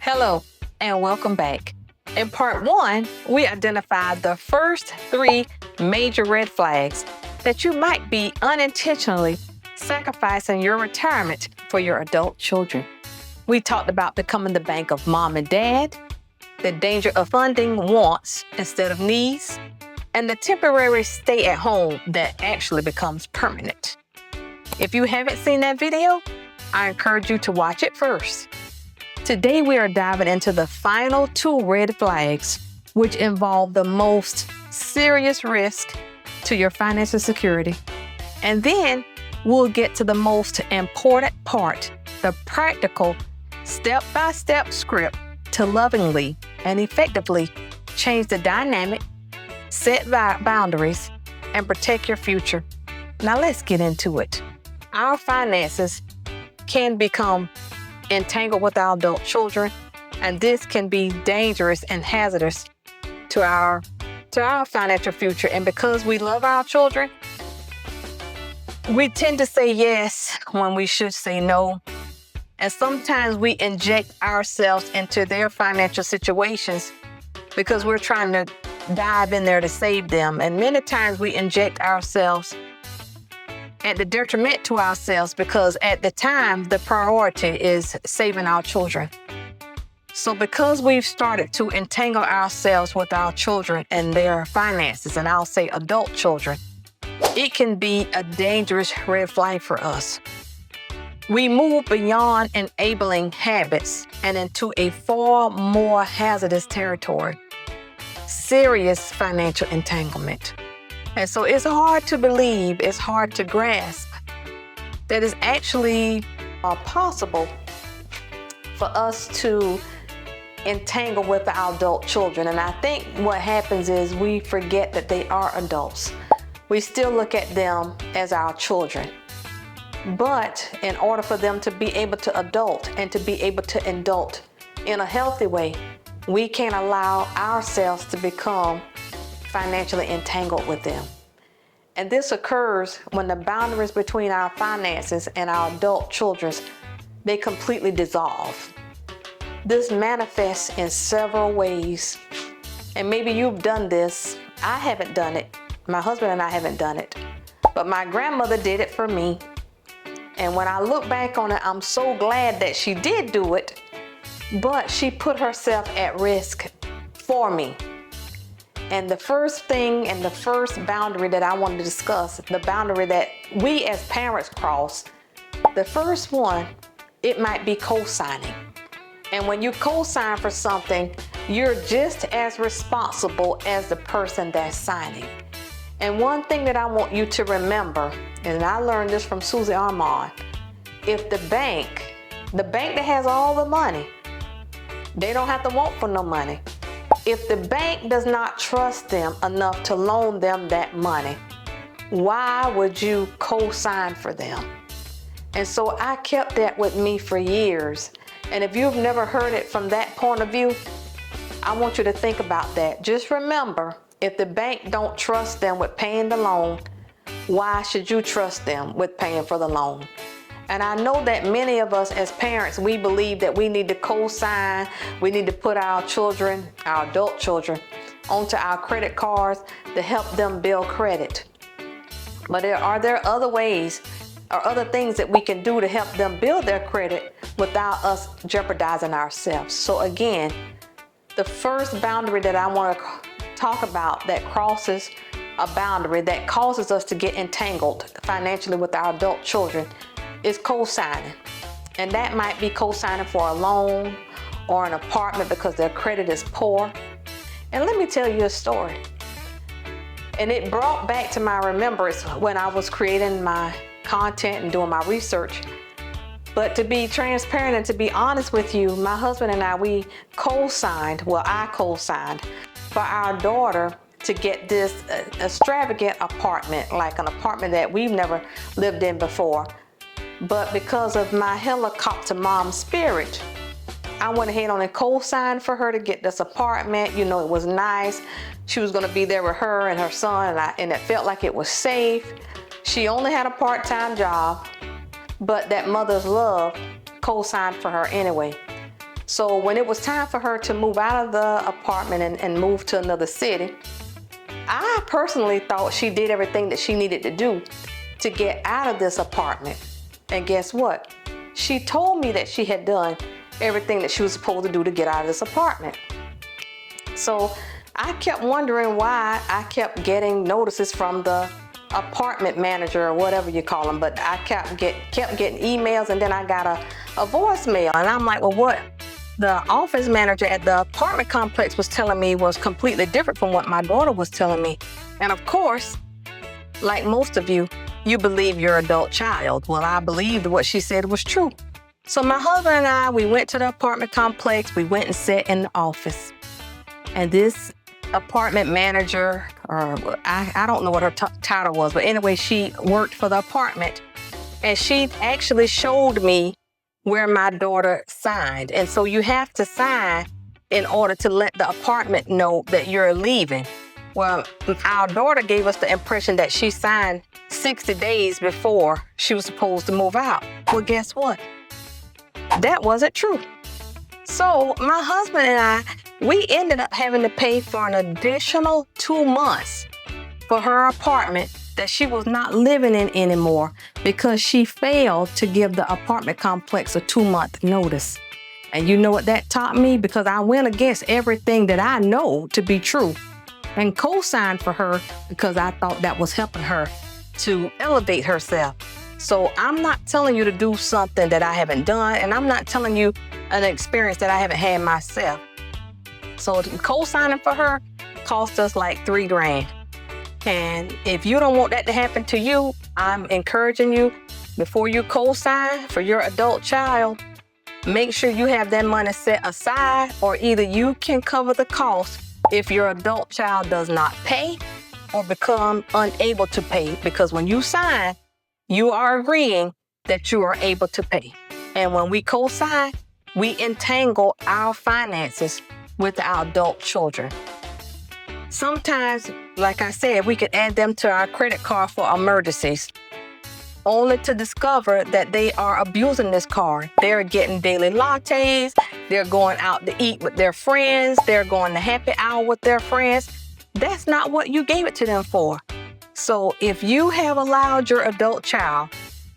Hello, and welcome back. In part one, we identified the first 3 major red flags that you might be unintentionally sacrificing your retirement for your adult children. We talked about becoming the bank of mom and dad, the danger of funding wants instead of needs, and the temporary stay at home that actually becomes permanent. If you haven't seen that video, I encourage you to watch it first. Today, we are diving into the final 2 red flags, which involve the most serious risk to your financial security. And then we'll get to the most important part, the practical, step-by-step script to lovingly and effectively change the dynamic, set boundaries, and protect your future. Now let's get into it. Our finances can become entangled with our adult children, and this can be dangerous and hazardous to our financial future. And because we love our children, we tend to say yes when we should say no. And sometimes we inject ourselves into their financial situations because we're trying to dive in there to save them. And many times we inject ourselves at the detriment to ourselves because at the time, the priority is saving our children. So because we've started to entangle ourselves with our children and their finances, and I'll say adult children, it can be a dangerous red flag for us. We move beyond enabling habits and into a far more hazardous territory, serious financial entanglement. And so it's hard to believe, it's hard to grasp that it's actually possible for us to entangle with our adult children. And I think what happens is we forget that they are adults. We still look at them as our children. But in order for them to be able to adult and to be able to adult in a healthy way, we can't allow ourselves to become financially entangled with them. And this occurs when the boundaries between our finances and our adult children, they completely dissolve. This manifests in several ways. And maybe you've done this. I haven't done it. My husband and I haven't done it. But my grandmother did it for me. And when I look back on it, I'm so glad that she did do it. But she put herself at risk for me. And the first thing and the first boundary that I want to discuss, the boundary that we as parents cross, the first one, it might be co-signing. And when you co-sign for something, you're just as responsible as the person that's signing. And one thing that I want you to remember, and I learned this from Susie Armand, if the bank that has all the money, they don't have to want for no money. If the bank does not trust them enough to loan them that money, why would you co-sign for them? And so I kept that with me for years. And if you've never heard it from that point of view, I want you to think about that. Just remember, if the bank don't trust them with paying the loan, why should you trust them with paying for the loan? And I know that many of us as parents, we believe that we need to co-sign, we need to put our children, our adult children, onto our credit cards to help them build credit. But are there other ways or other things that we can do to help them build their credit without us jeopardizing ourselves? So again, the first boundary that I want to talk about that crosses a boundary that causes us to get entangled financially with our adult children is co-signing. And that might be co-signing for a loan or an apartment because their credit is poor. And let me tell you a story. And it brought back to my remembrance when I was creating my content and doing my research. But to be transparent and to be honest with you, my husband and I, I co-signed for our daughter to get this extravagant apartment, like an apartment that we've never lived in before. But because of my helicopter mom spirit, I went ahead on and co-signed for her to get this apartment. You know, it was nice. She was going to be there with her and her son, and it felt like it was safe. She only had a part-time job, but that mother's love co-signed for her anyway. So when it was time for her to move out of the apartment and move to another city, I personally thought she did everything that she needed to do to get out of this apartment. And guess what? She told me that she had done everything that she was supposed to do to get out of this apartment. So I kept wondering why I kept getting notices from the apartment manager or whatever you call them, but I kept getting emails, and then I got a voicemail, and I'm like, well, what the office manager at the apartment complex was telling me was completely different from what my daughter was telling me. And of course, like most of you, you believe your adult child. Well, I believed what she said was true. So my husband and I, we went to the apartment complex. We went and sat in the office. And this apartment manager, or I don't know what her title was, but anyway, she worked for the apartment. And she actually showed me where my daughter signed. And so you have to sign in order to let the apartment know that you're leaving. Well, our daughter gave us the impression that she signed 60 days before she was supposed to move out. Well, guess what? That wasn't true. So my husband and I, we ended up having to pay for an additional 2 months for her apartment that she was not living in anymore because she failed to give the apartment complex a 2-month notice. And you know what that taught me? Because I went against everything that I know to be true and co-signed for her because I thought that was helping her to elevate herself. So I'm not telling you to do something that I haven't done, and I'm not telling you an experience that I haven't had myself. So co-signing for her cost us like $3,000. And if you don't want that to happen to you, I'm encouraging you, before you co-sign for your adult child, make sure you have that money set aside, or either you can cover the cost if your adult child does not pay or become unable to pay. Because when you sign, you are agreeing that you are able to pay. And when we co-sign, we entangle our finances with our adult children. Sometimes, like I said, we could add them to our credit card for emergencies, only to discover that they are abusing this card. They're getting daily lattes, they're going out to eat with their friends, they're going to happy hour with their friends. That's not what you gave it to them for. So if you have allowed your adult child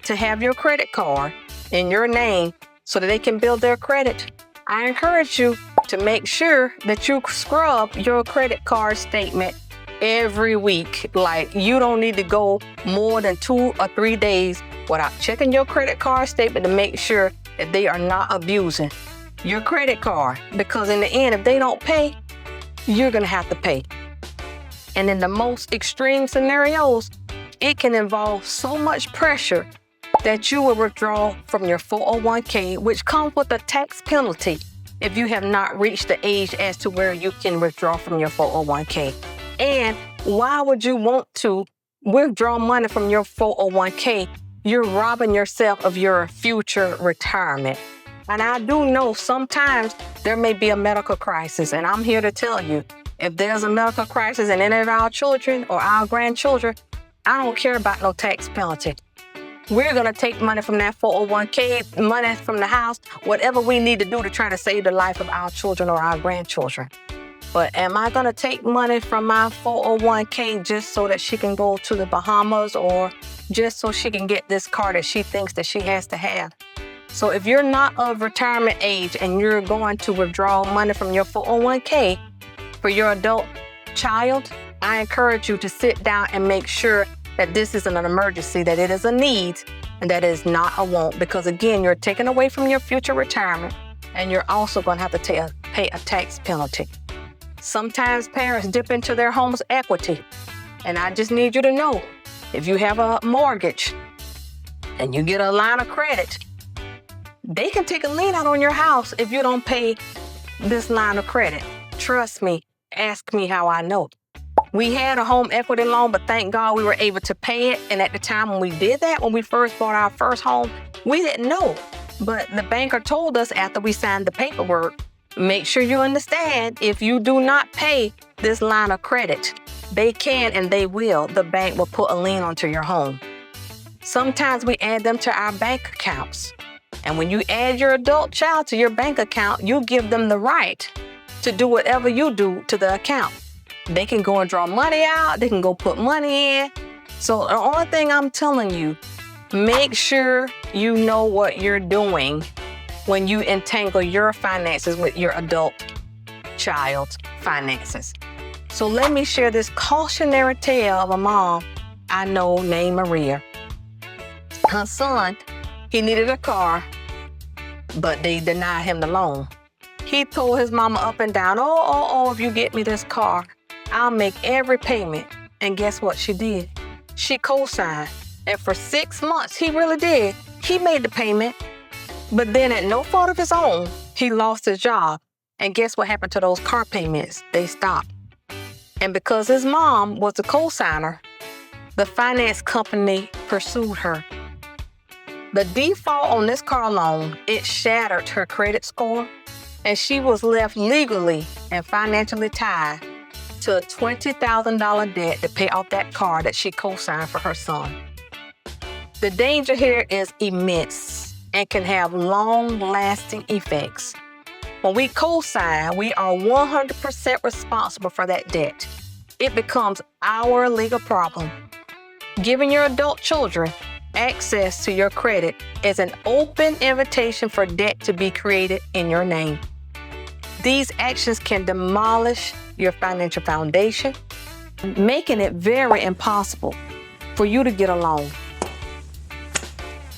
to have your credit card in your name so that they can build their credit, I encourage you to make sure that you scrub your credit card statement every week. Like, you don't need to go more than 2 or 3 days without checking your credit card statement to make sure that they are not abusing your credit card. Because in the end, if they don't pay, you're gonna have to pay. And in the most extreme scenarios, it can involve so much pressure that you will withdraw from your 401k, which comes with a tax penalty if you have not reached the age as to where you can withdraw from your 401k. And why would you want to withdraw money from your 401k? You're robbing yourself of your future retirement. And I do know sometimes there may be a medical crisis, and I'm here to tell you, if there's a medical crisis in any of our children or our grandchildren, I don't care about no tax penalty. We're gonna take money from that 401k, money from the house, whatever we need to do to try to save the life of our children or our grandchildren. But am I gonna take money from my 401k just so that she can go to the Bahamas, or just so she can get this car that she thinks that she has to have? So if you're not of retirement age and you're going to withdraw money from your 401k for your adult child, I encourage you to sit down and make sure that this isn't an emergency, that it is a need, and that it is not a want. Because again, you're taking away from your future retirement, and you're also going to have to pay a tax penalty. Sometimes parents dip into their home's equity, and I just need you to know, if you have a mortgage and you get a line of credit, they can take a lien out on your house if you don't pay this line of credit. Trust me, ask me how I know. We had a home equity loan, but thank God we were able to pay it. And at the time when we did that, when we first bought our first home, we didn't know. But the banker told us after we signed the paperwork, make sure you understand, if you do not pay this line of credit, they can and they will. The bank will put a lien onto your home. Sometimes we add them to our bank accounts. And when you add your adult child to your bank account, you give them the right to do whatever you do to the account. They can go and draw money out. They can go put money in. So the only thing I'm telling you, make sure you know what you're doing when you entangle your finances with your adult child's finances. So let me share this cautionary tale of a mom I know named Maria. Her son, he needed a car, but they denied him the loan. He told his mama up and down, if you get me this car, I'll make every payment. And guess what she did? She co-signed. And for 6 months, he really did. He made the payment. But then at no fault of his own, he lost his job. And guess what happened to those car payments? They stopped. And because his mom was the co-signer, the finance company pursued her. The default on this car loan, it shattered her credit score, and she was left legally and financially tied to a $20,000 debt to pay off that car that she co-signed for her son. The danger here is immense and can have long-lasting effects. When we co-sign, we are 100% responsible for that debt. It becomes our legal problem. Giving your adult children access to your credit is an open invitation for debt to be created in your name. These actions can demolish your financial foundation, making it very impossible for you to get a loan.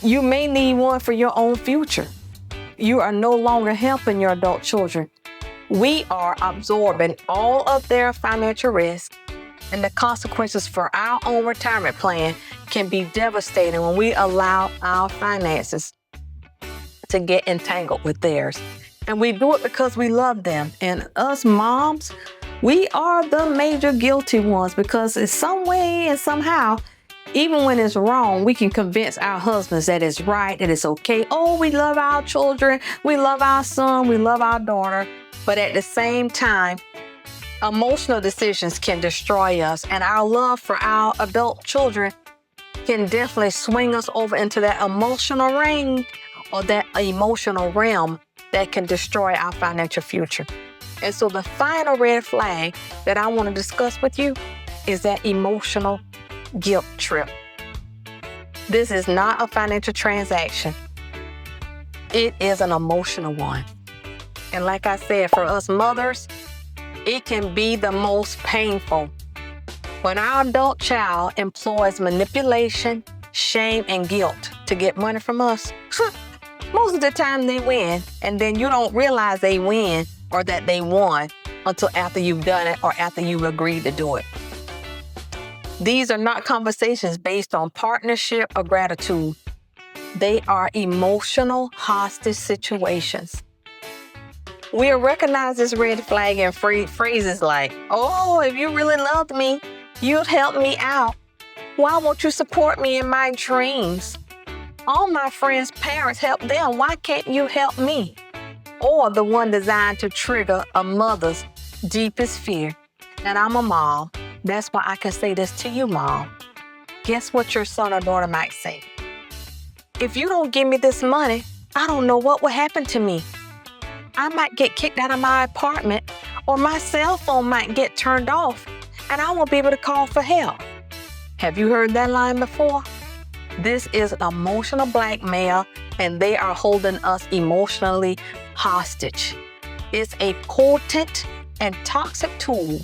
You may need one for your own future. You are no longer helping your adult children. We are absorbing all of their financial risk, and the consequences for our own retirement plan can be devastating when we allow our finances to get entangled with theirs. And we do it because we love them. And us moms, we are the major guilty ones because in some way and somehow, even when it's wrong, we can convince our husbands that it's right, that it's okay. Oh, we love our children. We love our son. We love our daughter. But at the same time, emotional decisions can destroy us, and our love for our adult children can definitely swing us over into that emotional ring or that emotional realm that can destroy our financial future. And so the final red flag that I want to discuss with you is that emotional guilt trip. This is not a financial transaction. It is an emotional one. And like I said, for us mothers, it can be the most painful. When our adult child employs manipulation, shame, and guilt to get money from us, most of the time they win, and then you don't realize they win or that they won until after you've done it or after you've agreed to do it. These are not conversations based on partnership or gratitude. They are emotional hostage situations. We'll recognize this red flag in phrases like, if you really loved me, you'd help me out. Why won't you support me in my dreams? All my friends' parents help them. Why can't you help me? Or the one designed to trigger a mother's deepest fear. And I'm a mom. That's why I can say this to you, Mom. Guess what your son or daughter might say? If you don't give me this money, I don't know what will happen to me. I might get kicked out of my apartment, or my cell phone might get turned off, and I won't be able to call for help. Have you heard that line before? This is emotional blackmail, and they are holding us emotionally hostage. It's a potent and toxic tool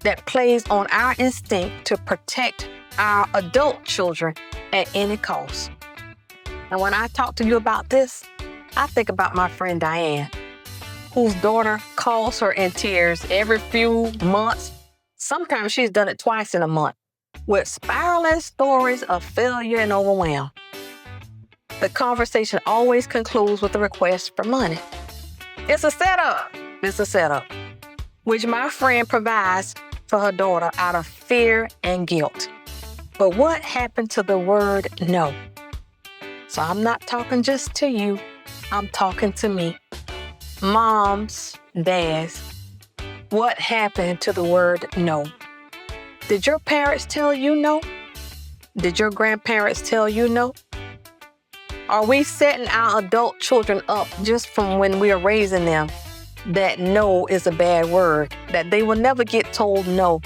that plays on our instinct to protect our adult children at any cost. And when I talk to you about this, I think about my friend Diane, whose daughter calls her in tears every few months. Sometimes she's done it twice in a month, with spiraling stories of failure and overwhelm. The conversation always concludes with a request for money. It's a setup, which my friend provides for her daughter out of fear and guilt. But what happened to the word no? So I'm not talking just to you, I'm talking to me. Moms, dads, what happened to the word no? Did your parents tell you no? Did your grandparents tell you no? Are we setting our adult children up just from when we are raising them that no is a bad word, that they will never get told no,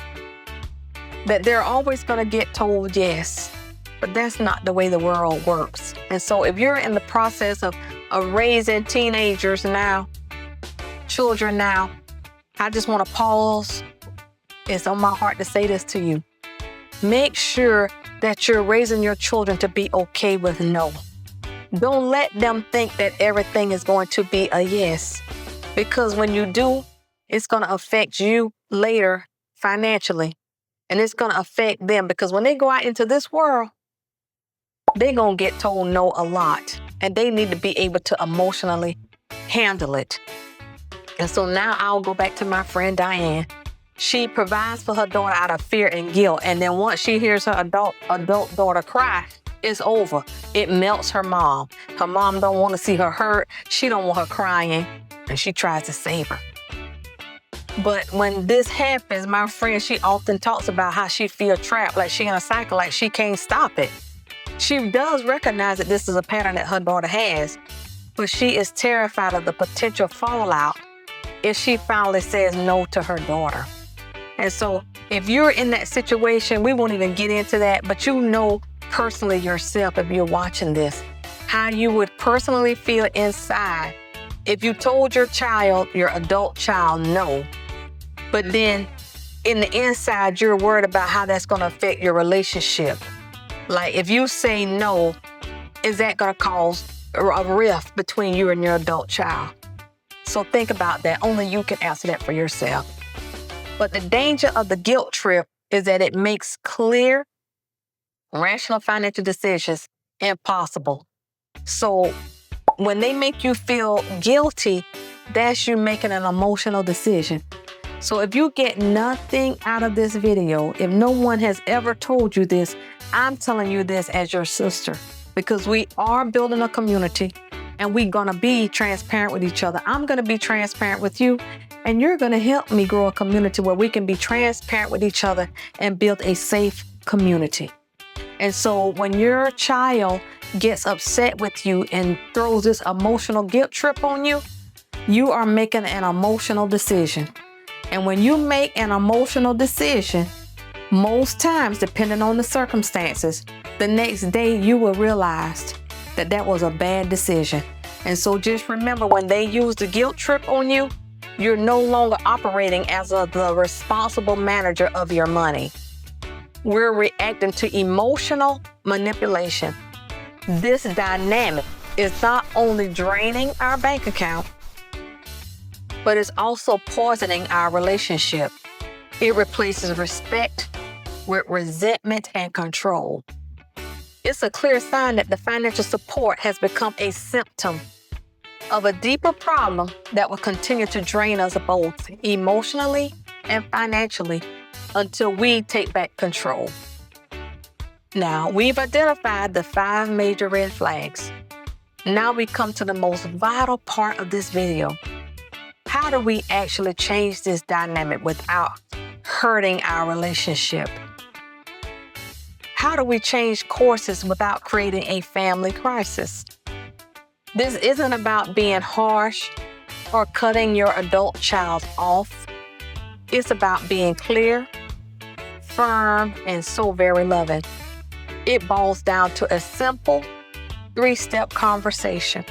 that they're always going to get told yes? But that's not the way the world works. And so if you're in the process of raising teenagers now, children now, I just want to pause. It's on my heart to say this to you. Make sure that you're raising your children to be okay with no. Don't let them think that everything is going to be a yes, because when you do, it's going to affect you later financially, and it's going to affect them, because when they go out into this world, they're going to get told no a lot, and they need to be able to emotionally handle it. And so now I'll go back to my friend Diane. She provides for her daughter out of fear and guilt, and then once she hears her adult daughter cry, it's over. It melts her mom. Her mom don't want to see her hurt. She don't want her crying, and she tries to save her. But when this happens, my friend, she often talks about how she feels trapped, like she in a cycle, like she can't stop it. She does recognize that this is a pattern that her daughter has, but she is terrified of the potential fallout if she finally says no to her daughter. And so if you're in that situation, we won't even get into that, but you know personally yourself, if you're watching this, how you would personally feel inside if you told your child, your adult child, no, but then in the inside, you're worried about how that's going to affect your relationship. Like if you say no, is that going to cause a rift between you and your adult child? So think about that. Only you can answer that for yourself. But the danger of the guilt trip is that it makes clear, rational financial decisions impossible. So when they make you feel guilty, that's you making an emotional decision. So if you get nothing out of this video, if no one has ever told you this, I'm telling you this as your sister, because we are building a community and we're going to be transparent with each other. I'm going to be transparent with you, and you're going to help me grow a community where we can be transparent with each other and build a safe community. And so when your child gets upset with you and throws this emotional guilt trip on you, you are making an emotional decision. And when you make an emotional decision, most times, depending on the circumstances, the next day you will realize that that was a bad decision. And so just remember, when they use the guilt trip on you, you're no longer operating as the responsible manager of your money. We're reacting to emotional manipulation. This dynamic is not only draining our bank account, but it's also poisoning our relationship. It replaces respect with resentment and control. It's a clear sign that the financial support has become a symptom of a deeper problem that will continue to drain us both emotionally and financially until we take back control. Now, we've identified the 5 major red flags. Now we come to the most vital part of this video. How do we actually change this dynamic without hurting our relationship? How do we change courses without creating a family crisis? This isn't about being harsh or cutting your adult child off. It's about being clear, firm, and so very loving. It boils down to a simple 3-step conversation.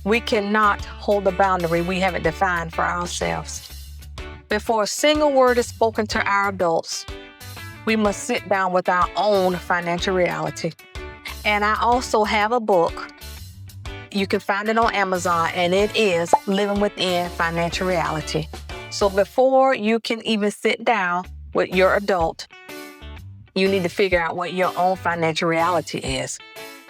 We cannot hold a boundary we haven't defined for ourselves. Before a single word is spoken to our adults, we must sit down with our own financial reality. And I also have a book. You can find it on Amazon, and it is Living Within Financial Reality. So before you can even sit down with your adult, you need to figure out what your own financial reality is.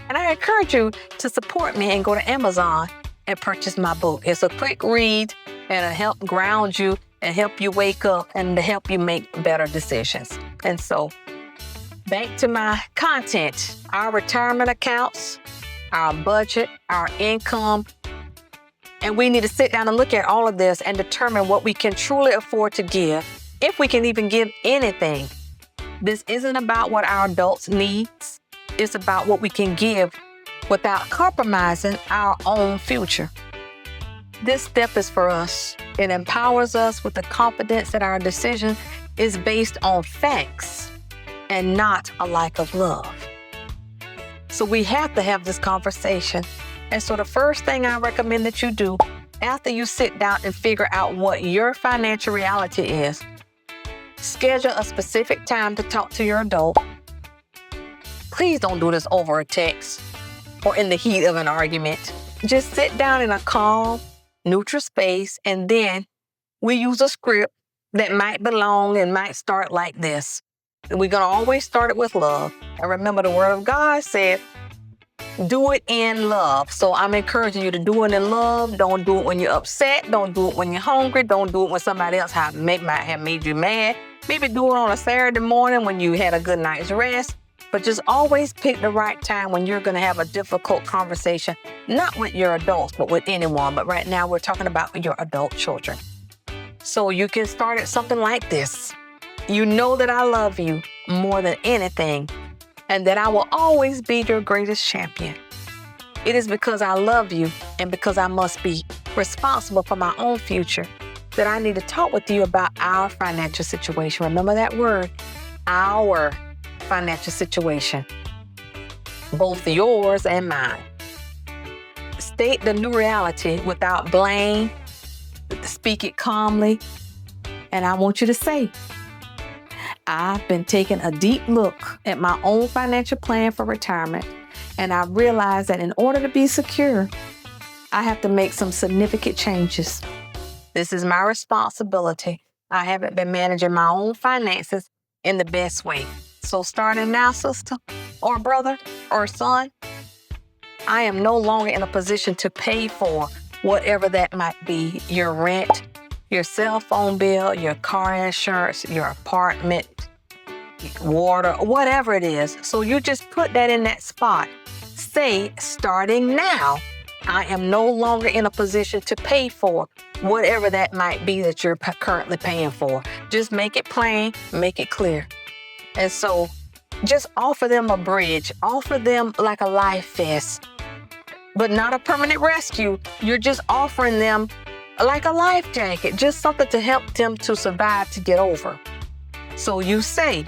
And I encourage you to support me and go to Amazon and purchase my book. It's a quick read, and it'll help ground you and help you wake up and to help you make better decisions. And so back to my content, our retirement accounts, our budget, our income, and we need to sit down and look at all of this and determine what we can truly afford to give, if we can even give anything. This isn't about what our adults need. It's about what we can give without compromising our own future. This step is for us. It empowers us with the confidence that our decision is based on facts and not a lack of love. So we have to have this conversation. And so the first thing I recommend that you do after you sit down and figure out what your financial reality is, schedule a specific time to talk to your adult. Please don't do this over a text or in the heat of an argument. Just sit down in a calm, neutral space, and then we use a script that might belong and might start like this. We're going to always start it with love. And remember, the Word of God said, do it in love. So I'm encouraging you to do it in love. Don't do it when you're upset. Don't do it when you're hungry. Don't do it when somebody else might have made you mad. Maybe do it on a Saturday morning when you had a good night's rest. But just always pick the right time when you're going to have a difficult conversation, not with your adults, but with anyone. But right now we're talking about your adult children. So you can start at something like this. You know that I love you more than anything, and that I will always be your greatest champion. It is because I love you and because I must be responsible for my own future that I need to talk with you about our financial situation. Remember that word, our financial situation, both yours and mine. State the new reality without blame. Speak it calmly. And I want you to say, I've been taking a deep look at my own financial plan for retirement, and I realized that in order to be secure, I have to make some significant changes. This is my responsibility. I haven't been managing my own finances in the best way. So starting now, sister or brother or son, I am no longer in a position to pay for whatever that might be, your rent, your cell phone bill, your car insurance, your apartment, water, whatever it is. So you just put that in that spot. Say, starting now, I am no longer in a position to pay for whatever that might be that you're currently paying for. Just make it plain, make it clear. And so just offer them a bridge, offer them like a life vest, but not a permanent rescue. You're just offering them like a life jacket, just something to help them to survive, to get over. So you say,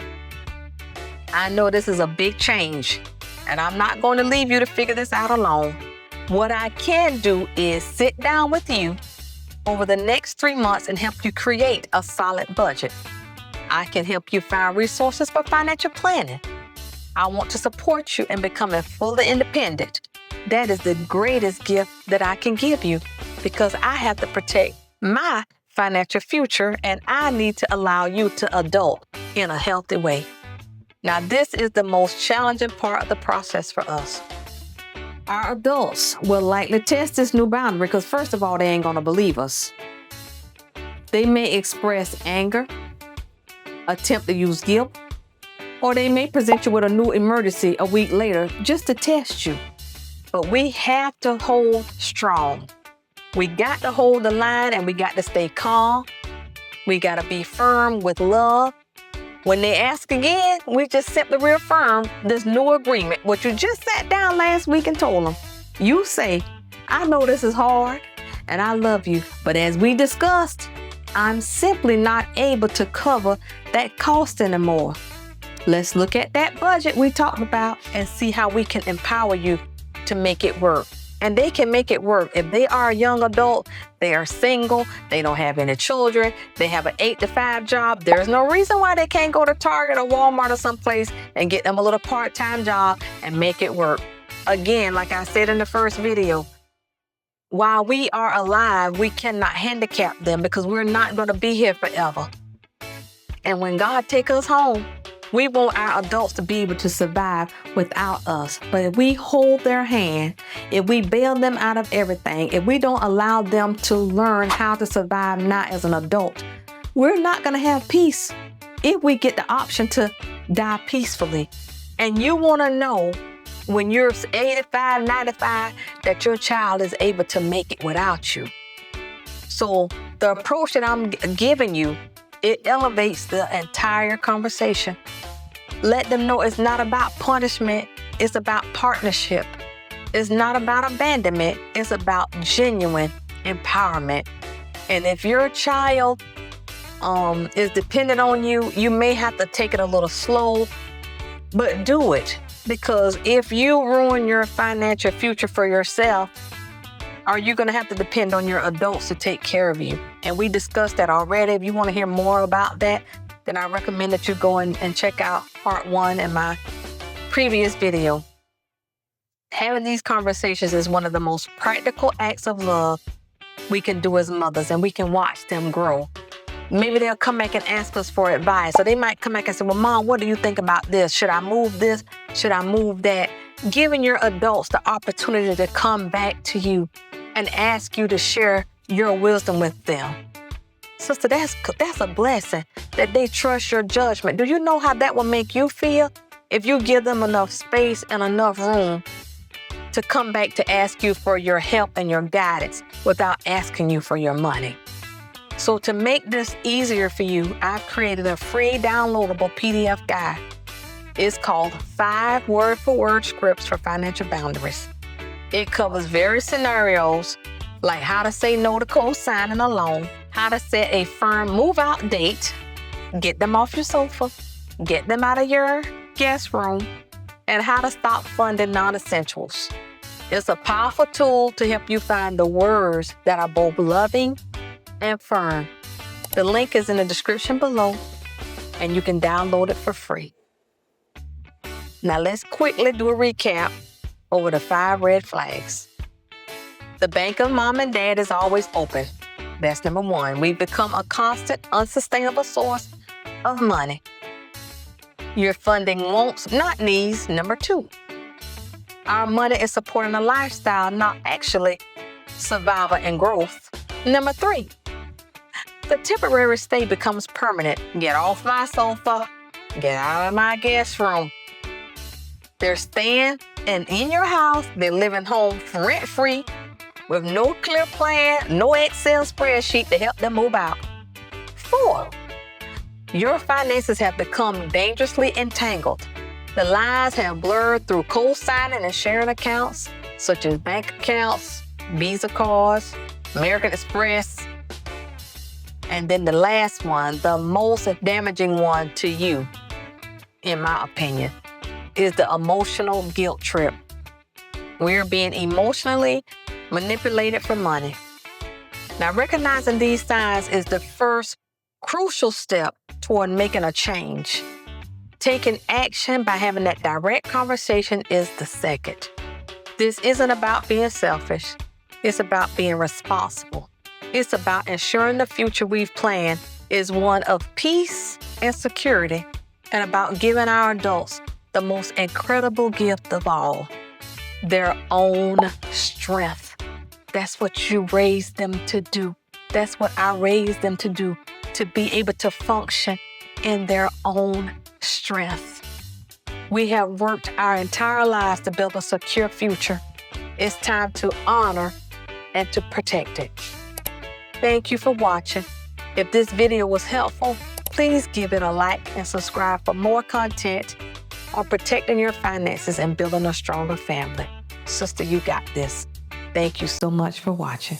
I know this is a big change, and I'm not going to leave you to figure this out alone. What I can do is sit down with you over the next 3 months and help you create a solid budget. I can help you find resources for financial planning. I want to support you in becoming fully independent. That is the greatest gift that I can give you, because I have to protect my financial future, and I need to allow you to adult in a healthy way. Now, this is the most challenging part of the process for us. Our adults will likely test this new boundary because, first of all, they ain't going to believe us. They may express anger, attempt to use guilt, or they may present you with a new emergency a week later just to test you. But we have to hold strong. We got to hold the line, and we got to stay calm. We got to be firm with love. When they ask again, we just simply reaffirm this new agreement, what you just sat down last week and told them. You say, I know this is hard and I love you, but as we discussed, I'm simply not able to cover that cost anymore. Let's look at that budget we talked about and see how we can empower you to make it work. And they can make it work. If they are a young adult, they are single, they don't have any children, they have an 8-to-5 job, there's no reason why they can't go to Target or Walmart or someplace and get them a little part-time job and make it work. Again, like I said in the first video, while we are alive, we cannot handicap them because we're not going to be here forever. And when God takes us home, we want our adults to be able to survive without us. But if we hold their hand, if we bail them out of everything, if we don't allow them to learn how to survive now as an adult, we're not going to have peace if we get the option to die peacefully. And you want to know when you're 85, 95, that your child is able to make it without you. So the approach that I'm giving you, it elevates the entire conversation. Let them know it's not about punishment, it's about partnership. is not about abandonment, it's about genuine empowerment. And if your child is dependent on you, you may have to take it a little slow, but do it. Because if you ruin your financial future for yourself, are you going to have to depend on your adults to take care of you? And we discussed that already. If you want to hear more about that, then I recommend that you go and check out part 1 in my previous video. Having these conversations is one of the most practical acts of love we can do as mothers, and we can watch them grow. Maybe they'll come back and ask us for advice. So they might come back and say, well, Mom, what do you think about this? Should I move this? Should I move that? Giving your adults the opportunity to come back to you and ask you to share your wisdom with them. Sister, that's a blessing that they trust your judgment. Do you know how that will make you feel if you give them enough space and enough room to come back to ask you for your help and your guidance without asking you for your money? So to make this easier for you, I've created a free downloadable PDF guide. It's called 5 word-for-word scripts for financial boundaries. It covers various scenarios like how to say no to co-signing a loan, how to set a firm move-out date, get them off your sofa, get them out of your guest room, and how to stop funding non-essentials. It's a powerful tool to help you find the words that are both loving and firm. The link is in the description below, and you can download it for free. Now let's quickly do a recap over the 5 red flags. The bank of mom and dad is always open. That's number 1. We've become a constant, unsustainable source of money. You're funding wants, not needs, number 2. Our money is supporting a lifestyle, not actually survival and growth. Number 3. The temporary stay becomes permanent. Get off my sofa. Get out of my guest room. They're staying in your house. They're living home rent-free with no clear plan, no Excel spreadsheet to help them move out. 4. Your finances have become dangerously entangled. The lines have blurred through co-signing and sharing accounts, such as bank accounts, Visa cards, American Express. And then the last one, the most damaging one to you, in my opinion, is the emotional guilt trip. We're being emotionally manipulated for money. Now, recognizing these signs is the first crucial step toward making a change. Taking action by having that direct conversation is the second. This isn't about being selfish. It's about being responsible. It's about ensuring the future we've planned is one of peace and security, and about giving our adults the most incredible gift of all, their own strength. That's what you raised them to do. That's what I raised them to do, to be able to function in their own strength. We have worked our entire lives to build a secure future. It's time to honor and to protect it. Thank you for watching. If this video was helpful, please give it a like and subscribe for more content on protecting your finances and building a stronger family. Sister, you got this. Thank you so much for watching.